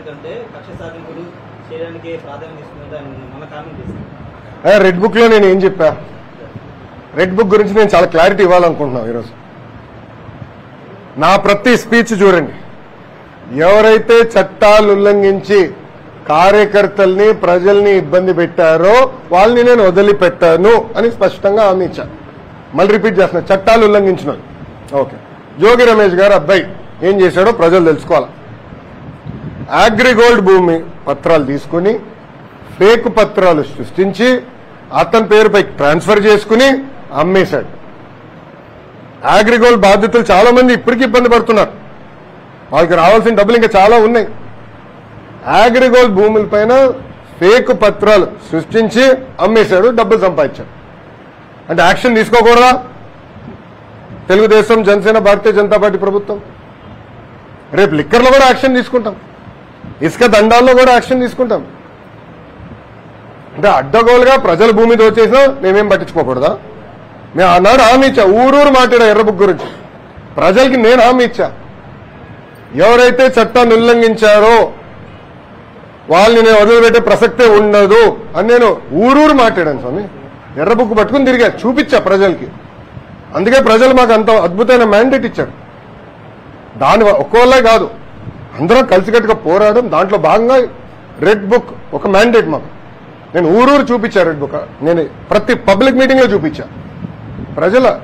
కంటే కక్ష సాధింపులు చేయడానికి ప్రాధాన్యత ఇస్తుందంటే ఆయన మన కామెంట్ చేశారు. రెడ్ బుక్ లో నేను ఏం చెప్పా? రెడ్ బుక్ గురించి నేను చాలా క్లారిటీ ఇవ్వాలనుకుంటున్నాను ఈరోజు. నా ప్రతి స్పీచ్ చూడండి, ఎవరైతే చట్టాలు ఉల్లంఘించి కార్యకర్తల్ని ప్రజల్ని ఇబ్బంది పెట్టారో వాళ్ళని నేను వదిలిపెట్టాను అని స్పష్టంగా హామీ ఇచ్చా. మళ్ళీ రిపీట్ చేస్తున్నా, చట్టాలు ఉల్లంఘించిన ఓకే. జోగి రమేష్ గారు అబ్బాయి ఏం చేశాడో ప్రజలు తెలుసుకోవాలి. అగ్రిగోల్డ్ భూమి పత్రాలు తీసుకుని ఫేక్ పత్రాలు సృష్టించి అతని పేరుపై ట్రాన్స్ఫర్ చేసుకుని అమ్మేశాడు. అగ్రిగోల్డ్ బాధితులు చాలా మంది ఇప్పటికీ ఇబ్బంది పడుతున్నారు. వాళ్ళకి రావాల్సిన డబ్బులు ఇంకా చాలా ఉన్నాయి. అగ్రిగోల్డ్ భూములపైన ఫేక్ పత్రాలు సృష్టించి అమ్మేశాడు, డబ్బులు సంపాదించాడు. అంటే యాక్షన్ తీసుకోకూడదా? తెలుగుదేశం, జనసేన, భారతీయ జనతా పార్టీ ప్రభుత్వం రేపు లిక్కర్లో కూడా యాక్షన్ తీసుకుంటాం, ఇసుక దండాల్లో కూడా యాక్షన్ తీసుకుంటాం. అంటే అడ్డగోలుగా ప్రజల భూమి దోచేసినా మేమేం పట్టించుకోకూడదా? మేము ఆనాడు హామీ ఇచ్చా, ఊరూరు మాట్లాడా ఎర్ర బుక్ గురించి. ప్రజలకి నేను హామీ ఇచ్చా, ఎవరైతే చట్టాన్ని ఉల్లంఘించారో వాళ్ళని నేను వదిలిపెట్టే ప్రసక్తే ఉండదు అని నేను ఊరూరు మాట్లాడాను స్వామి. ఎర్ర బుక్ పట్టుకుని తిరిగా చూపించా ప్రజలకి. అందుకే ప్రజలు మాకు అంత అద్భుతమైన మ్యాండేట్ ఇచ్చారు. దాని ఒక్కోళ్ళే కాదు, అందరం కలిసికట్టుగా పోరాడడం. దాంట్లో భాగంగా రెడ్ బుక్ ఒక మ్యాండేట్ మాకు. నేను ఊరూరు చూపించా రెడ్ బుక్. నేను ప్రతి పబ్లిక్ మీటింగ్ లో చూపించా.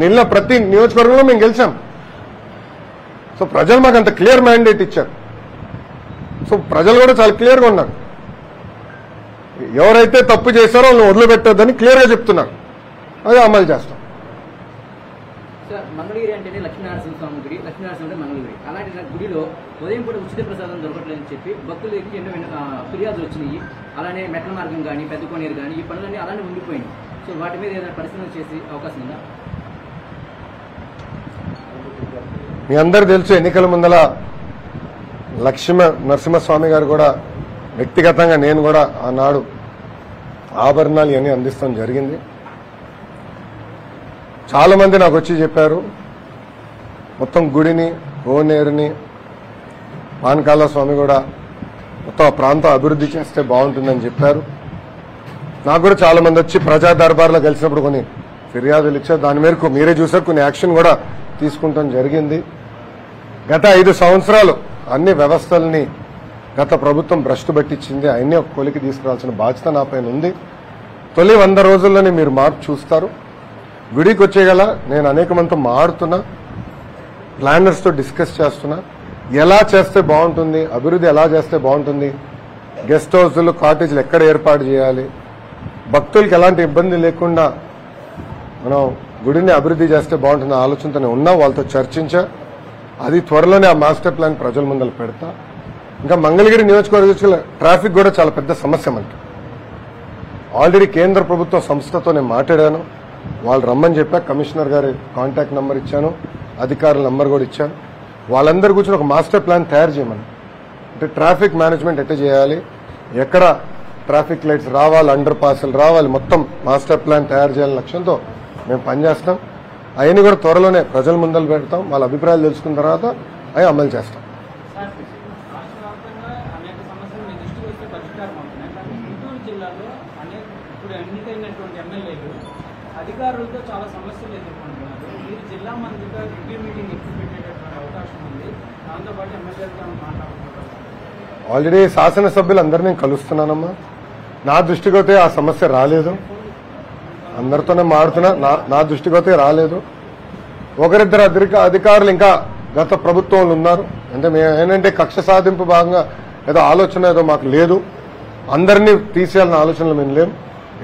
నిన్న ప్రతి నియోజకవర్గంలో మేము గెలిచాం. సో ప్రజలు మాకు అంత క్లియర్ మ్యాండేట్ ఇచ్చారు. సో ప్రజలు కూడా చాలా క్లియర్గా ఉన్నారు. ఎవరైతే తప్పు చేశారో వాళ్ళని వదిలిపెట్టొద్దని క్లియర్గా చెప్తున్నారు. అది అమలు చేస్తాం. మంగళగిరి అంటేనే లక్ష్మీనారాయణ స్వామి గుడి, లక్ష్మీనారాయణ అంటే మంగళగిరి. అలాంటి గుడిలో ఉదయం పూట ఉచిత ప్రసాదం దొరకట్లేదని చెప్పి భక్తులకి ఎన్నో ఫిర్యాదులు వచ్చినాయి. అలానే మెట్ల మార్గం కానీ, పెద్ద కోనేరు కానీ ఈ పనులన్నీ అలానే ఉండిపోయినాయి. సో వాటి మీద ఏదైనా పరిశీలన చేసే అవకాశం ఉందా? మీ అందరూ తెలుసు, ఎన్నికల ముందల నరసింహస్వామి గారు కూడా వ్యక్తిగతంగా నేను కూడా ఆనాడు ఆభరణాలు ఇవన్నీ అందిస్తాం జరిగింది. చాలా మంది నాకు వచ్చి చెప్పారు, మొత్తం గుడిని, కోనేరుని, పానకాల స్వామి కూడా మొత్తం ఆ ప్రాంతం అభివృద్ధి చేస్తే బాగుంటుందని చెప్పారు. నాకు కూడా చాలా మంది వచ్చి ప్రజా దర్బార్లో కలిసినప్పుడు కొన్ని ఫిర్యాదులు ఇచ్చారు. దాని మేరకు మీరే చూసారు, కొన్ని యాక్షన్ కూడా తీసుకుంటాం జరిగింది. గత 5 సంవత్సరాలు అన్ని వ్యవస్థల్ని గత ప్రభుత్వం భ్రష్టు పట్టించింది. అన్ని ఒక కొలికి తీసుకురావాల్సిన బాధ్యత నా పైన ఉంది. తొలి 100 రోజుల్లోనే మీరు మార్పు చూస్తారు. గుడికి వచ్చేగల నేను అనేక మందితో మాడుతున్నా, ప్లానర్స్తో డిస్కస్ చేస్తున్నా, ఎలా చేస్తే బాగుంటుంది, అభివృద్ధి ఎలా చేస్తే బాగుంటుంది, గెస్ట్ హౌస్లు, కాటేజీలు ఎక్కడ ఏర్పాటు చేయాలి, భక్తులకి ఎలాంటి ఇబ్బంది లేకుండా మనం గుడిని అభివృద్ధి చేస్తే బాగుంటుంది ఆలోచనతోనే ఉన్నా. వాళ్ళతో చర్చించా. అది త్వరలోనే ఆ మాస్టర్ ప్లాన్ ప్రజల ముందర పెడతా. ఇంకా మంగళగిరి నియోజకవర్గ ట్రాఫిక్ కూడా చాలా పెద్ద సమస్య మనకి. ఆల్రెడీ కేంద్ర ప్రభుత్వ సంస్థతో నేను మాట్లాడాను. వాళ్ళు రమ్మని చెప్పా. కమిషనర్ గారి కాంటాక్ట్ నెంబర్ ఇచ్చాను, అధికారుల నెంబర్ కూడా ఇచ్చాను. వాళ్ళందరూ కూర్చొని ఒక మాస్టర్ ప్లాన్ తయారు చేయమని. అంటే ట్రాఫిక్ మేనేజ్మెంట్ ఎట్లా చేయాలి, ఎక్కడ ట్రాఫిక్ లైట్స్ రావాలి, అండర్ పాస్లు రావాలి, మొత్తం మాస్టర్ ప్లాన్ తయారు చేయాలని లక్ష్యంతో మేము పనిచేస్తాం. అవన్నీ కూడా త్వరలోనే ప్రజల ముందలు పెడతాం. వాళ్ళ అభిప్రాయాలు తెలుసుకున్న తర్వాత అవి అమలు చేస్తాం. అధికారులతో చాలా సమస్యలు ఎదుర్కొంటున్నారు. మీరు జిల్లా మంత్రిగా రివ్యూ మీటింగ్ ఎప్పుడు పెట్టేటటువంటి అవకాశం ఉంది, దాంతోపాటు ఎమ్మెల్యేలతో మాట్లాడుకుంటున్నారు. ఆల్రెడీ శాసనసభ్యులందరినీ కలుస్తున్నానమ్మా. నా దృష్టికి అయితే ఆ సమస్య రాలేదు. అందరితోనే మాడుతున్నా, నా దృష్టికి అయితే రాలేదు. ఒకరిద్దరు అధికారులు ఇంకా గత ప్రభుత్వంలో ఉన్నారు. అంటే మేము ఏంటంటే కక్ష సాధింపు భాగంగా ఏదో ఆలోచన ఏదో మాకు లేదు. అందరినీ తీసేయాలన్న ఆలోచనలు మేము లేము.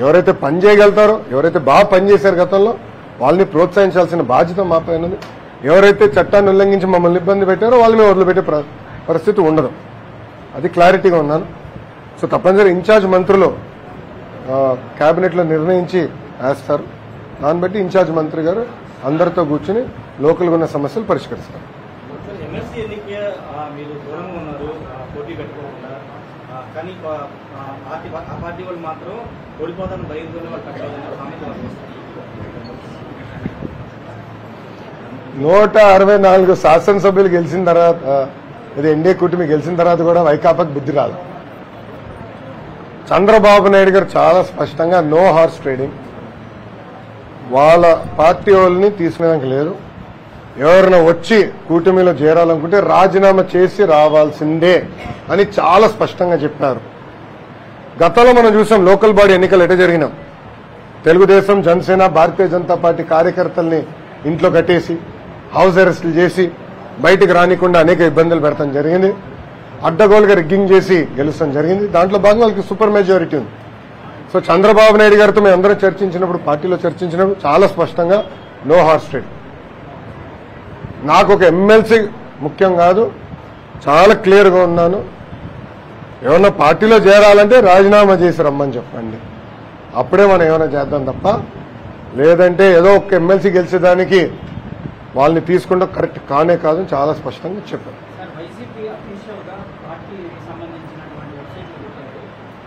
ఎవరైతే పని చేయగలుగుతారో, ఎవరైతే బాగా పనిచేశారు గతంలో, వాళ్ళని ప్రోత్సహించాల్సిన బాధ్యత మా పైన ఉంది. ఎవరైతే చట్టాన్ని ఉల్లంఘించి మమ్మల్ని ఇబ్బంది పెట్టారో వాళ్ళు మేము వదిలిపెట్టే పరిస్థితి ఉండదు. అది క్లారిటీగా ఉన్నాను. సో తప్పనిసరి ఇన్ఛార్జ్ మంత్రులు కేబినెట్లో నిర్ణయించి వేస్తారు. దాన్ని బట్టి ఇన్ఛార్జ్ మంత్రి గారు అందరితో కూర్చుని లోకల్గా ఉన్న సమస్యలు పరిష్కరిస్తారు. ఎమ్మెల్సీ ఎన్నిక మీరు దూరంగా ఉన్నారు, పోటీ పెట్టుకోకుండా, కానీ ఆ పార్టీ వాళ్ళు మాత్రం ఓడిపోతాను భయంతోనే వాళ్ళు కట్టాలన్న సామెత. 164 శాసనసభ్యులు గెలిచిన తర్వాత ఇది ఎన్డీఏ కూటమి గెలిచిన తర్వాత కూడా వైకాపాకి బుద్ధి రాదు. చంద్రబాబు నాయుడు గారు చాలా స్పష్టంగా నో హార్స్ ట్రేడింగ్, వాళ్ళ పార్టీ వాళ్ళని తీసుకునేదానికి లేదు. ఎవరైనా వచ్చి కూటమిలో చేరాలనుకుంటే రాజీనామా చేసి రావాల్సిందే అని చాలా స్పష్టంగా చెప్పారు. గతంలో మనం చూసాం లోకల్ బాడీ ఎన్నికలు ఎట జరిగినా తెలుగుదేశం, జనసేన, భారతీయ జనతా పార్టీ కార్యకర్తల్ని ఇంట్లో కట్టేసి హౌస్ అరెస్టులు చేసి బయటికి రానికుండా అనేక ఇబ్బందులు పెడతాం జరిగింది. అడ్డగోలుగా రిగ్గింగ్ చేసి గెలుస్తాం జరిగింది. దాంట్లో భాగంగా వాళ్ళకి సూపర్ మెజారిటీ ఉంది. సో చంద్రబాబు నాయుడు గారితో మేము అందరం చర్చించినప్పుడు, పార్టీలో చర్చించినప్పుడు చాలా స్పష్టంగా నో హార్స్ ట్రేడ్. నాకు ఒక ఎమ్మెల్సీ ముఖ్యం కాదు, చాలా క్లియర్గా ఉన్నాను. ఏమన్నా పార్టీలో చేరాలంటే రాజీనామా చేసి రమ్మని చెప్పండి, అప్పుడే మనం ఏమైనా చేద్దాం తప్ప లేదంటే ఏదో ఒక ఎమ్మెల్సీ గెలిచేదానికి వాళ్ళని తీసుకుంటే కరెక్ట్ కానే కాదు చాలా స్పష్టంగా చెప్పారు. వైసీపీ అఫీషియల్గా పార్టీకి సంబంధించినటువంటి వెబ్సైట్లు పెట్టారు.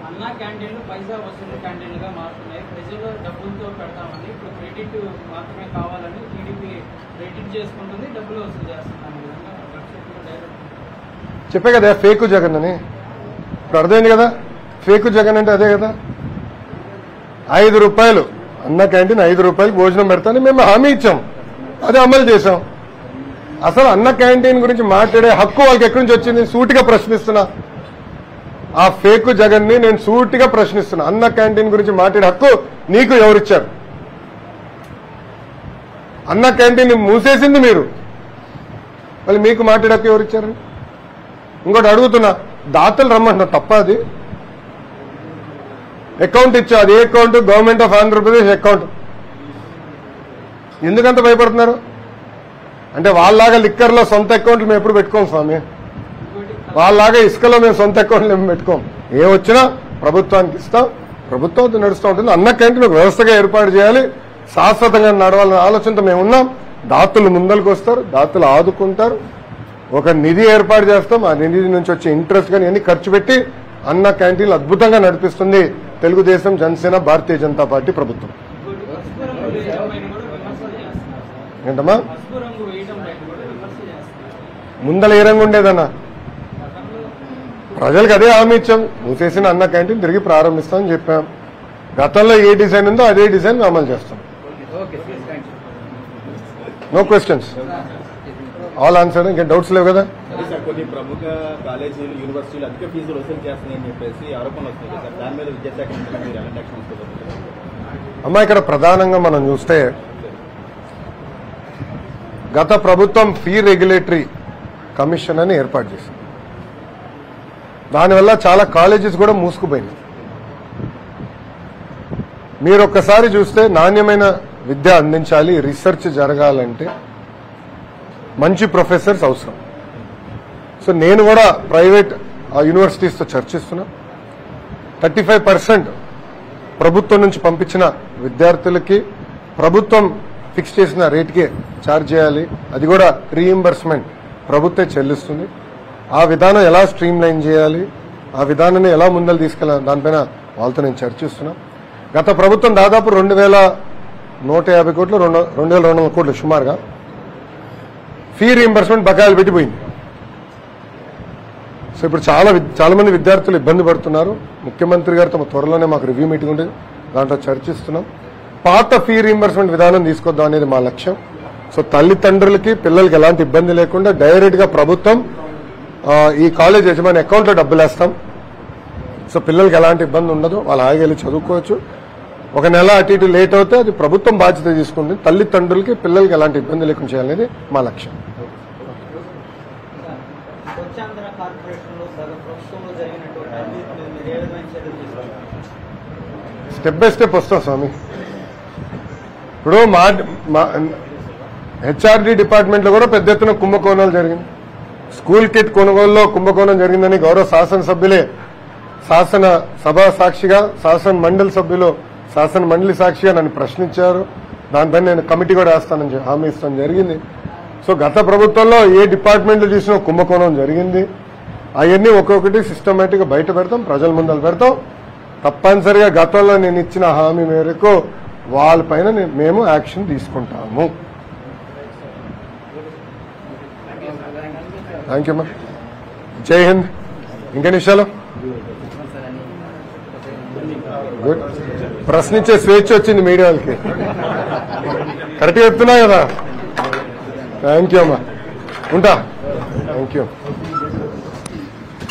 అన్నా క్యాంటీన్లు పైసా వసూలు క్యాంటీన్లుగా మారుతున్నాయి, ప్రజలు డబ్బులతో పెడతామని, ఇప్పుడు క్రెడిట్ మాత్రమే కావాలని టీడీపీ క్రెడిట్ చేసుకుంటుంది, డబ్బులు వసూలు చేస్తున్నాను విధంగా వెబ్సైట్లో డైరెక్ట్ చెప్పే కదా ఫేకు జగన్ అని. ఇప్పుడు అర్థమైంది కదా, ఫేకు జగన్ అంటే అదే కదా. 5 రూపాయలు అన్న క్యాంటీన్, 5 రూపాయలకు భోజనం పెడతానని మేము హామీ ఇచ్చాం, అది అమలు చేశాం. అసలు అన్న క్యాంటీన్ గురించి మాట్లాడే హక్కు వాళ్ళకి ఎక్కడి నుంచి వచ్చింది? సూటిగా ప్రశ్నిస్తున్నా. ఆ ఫేకు జగన్ ని నేను సూటిగా ప్రశ్నిస్తున్నా. అన్న క్యాంటీన్ గురించి మాట్లాడే హక్కు నీకు ఎవరిచ్చారు? అన్న క్యాంటీన్ మూసేసింది మీరు, మళ్ళీ మీకు మాట్లాడే హక్కు ఎవరిచ్చారు? ఇంకోటి అడుగుతున్నా, దాతలు రమ్మంటున్నా, తప్ప అది? అకౌంట్ ఇచ్చా, అది ఏ account? Government of Andhra Pradesh account. ఎందుకంత భయపడుతున్నారు? అంటే వాళ్ళలాగా లిక్కర్లో సొంత అకౌంట్లు మేము ఎప్పుడు పెట్టుకోం స్వామి, వాళ్ళలాగా ఇసుకలో మేము సొంత అకౌంట్లు మేము పెట్టుకోం. ఏ వచ్చినా ప్రభుత్వానికి ఇస్తాం, ప్రభుత్వం నడుస్తూ ఉంటుంది. అన్న క్యాంటీన్ ఒక వ్యవస్థగా ఏర్పాటు చేయాలి, శాశ్వతంగా నడవాలనే ఆలోచనతో మేము ఉన్నాం. దాతలు ముందరకు వస్తారు, దాతలు ఆదుకుంటారు, ఒక నిధి ఏర్పాటు చేస్తాం. ఆ నిధి నుంచి వచ్చే ఇంట్రెస్ట్ కానీ అన్ని ఖర్చు పెట్టి అన్న క్యాంటీన్లు అద్భుతంగా నడిపిస్తుంది తెలుగుదేశం, జనసేన, భారతీయ జనతా పార్టీ ప్రభుత్వం. ఏంటమ్మా ముందల ఏ రంగు ఉండేదన్నా? ప్రజలకు అదే హామీ ఇచ్చాం, మూసేసిన అన్న క్యాంటీన్ తిరిగి ప్రారంభిస్తామని చెప్పాం. గతంలో ఏ డిజైన్ ఉందో అదే డిజైన్ అమలు చేస్తాం. No questions, all answer. ఇంకా డౌట్స్ లేవు కదా? కొన్ని ప్రముఖ కాలేజీలు, యూనివర్సిటీలు అధిక ఫీజులు వసూలు చేస్తున్నాయని చెప్పేసి ఆరోపణలు వస్తున్నాయి సార్. దాని మీద విద్యాశాఖ మీరు ఎలాంటి యాక్షన్ తీసుకోబోతున్నారు? అమ్మా, ఇక్కడ ప్రధానంగా మనం చూస్తే గత ప్రభుత్వం ఫీ రెగ్యులేటరీ కమిషన్ అని ఏర్పాటు చేసింది. దానివల్ల చాలా కాలేజెస్ కూడా మూసుకుపోయినాయి. మీరు ఒక్కసారి చూస్తే నాణ్యమైన విద్య అందించాలి, రీసెర్చ్ జరగాలంటే మంచి ప్రొఫెసర్స్ అవసరం. సో నేను కూడా ప్రైవేట్ యూనివర్సిటీస్తో చర్చిస్తున్నా. 35% ప్రభుత్వం నుంచి పంపించిన విద్యార్థులకి ప్రభుత్వం ఫిక్స్ చేసిన రేటుకే ఛార్జ్ చేయాలి, అది కూడా రీయింబర్స్మెంట్ ప్రభుత్వం చెల్లిస్తుంది. ఆ విధానం ఎలా స్ట్రీమ్ లైన్ చేయాలి, ఆ విధానాన్ని ఎలా ముందలు తీసుకెళ్ళాలి, దానిపైన వాళ్ళతో నేను చర్చిస్తున్నా. గత ప్రభుత్వం దాదాపు 2150 కోట్లు, 2200 కోట్లు సుమారుగా ఫీ రీయింబర్స్మెంట్ బకాయిలు పెట్టిపోయింది. సో ఇప్పుడు చాలా మంది విద్యార్థులు ఇబ్బంది పడుతున్నారు. ముఖ్యమంత్రి గారితో త్వరలోనే మాకు రివ్యూ మీటింగ్ ఉంటుంది, దాంట్లో చర్చిస్తున్నాం. పాత ఫీ రీయింబర్స్మెంట్ విధానం తీసుకొద్దాం అనేది మా లక్ష్యం. సో తల్లిదండ్రులకి, పిల్లలకి ఎలాంటి ఇబ్బంది లేకుండా డైరెక్ట్ గా ప్రభుత్వం ఈ కాలేజ్ యజమాని అకౌంట్లో డబ్బులు వేస్తాం. సో పిల్లలకి ఎలాంటి ఇబ్బంది ఉండదు, వాళ్ళు హాయిగా వెళ్ళి చదువుకోవచ్చు. ఒక నెల అటు ఇటు లేట్ అవుతే అది ప్రభుత్వం బాధ్యత తీసుకుంటుంది. తల్లిదండ్రులకి, పిల్లలకి ఎలాంటి ఇబ్బంది లేకుండా చేయాలనేది మా లక్ష్యం. స్వచ్ఛాంధ్ర కార్పొరేషన్లో ప్రభుత్వంలో జరిగినటువంటి అవినీతిని మీరు ఏ విధమైన చర్యలు తీసుకుంటారు? స్టెప్ బై స్టెప్ వస్తాం స్వామి. ఇప్పుడు మా హెచ్ఆర్డీ డిపార్ట్మెంట్ లో కూడా పెద్ద ఎత్తున కుంభకోణాలు జరిగింది. స్కూల్ కిట్ కొనుగోలులో కుంభకోణం జరిగిందని గౌరవ శాసనసభ్యులే శాసన సభ సాక్షిగా, శాసన మండలి సభ్యులు శాసన మండలి సాక్షిగా నన్ను ప్రశ్నించారు. దానిపైన నేను కమిటీ కూడా వేస్తానని హామీ ఇస్తాం జరిగింది. సో గత ప్రభుత్వంలో ఏ డిపార్ట్మెంట్లో చూసినా కుంభకోణం జరిగింది. అవన్నీ ఒక్కొక్కటి సిస్టమేటిక్ గా బయట పెడతాం, ప్రజల ముందర పెడతాం. తప్పనిసరిగా గతంలో నేను ఇచ్చిన హామీ మేరకు వాళ్ళపైన మేము యాక్షన్ తీసుకుంటాము. థ్యాంక్ యూ అమ్మా. జై హింద్. ఇంకా నిమిషాలు గుడ్. ప్రశ్నించే స్వేచ్ఛ వచ్చింది మీడియా వాళ్ళకి. కరెక్ట్గా చెప్తున్నా కదా. థ్యాంక్ యూ అమ్మా. ఉంటా. Thank you.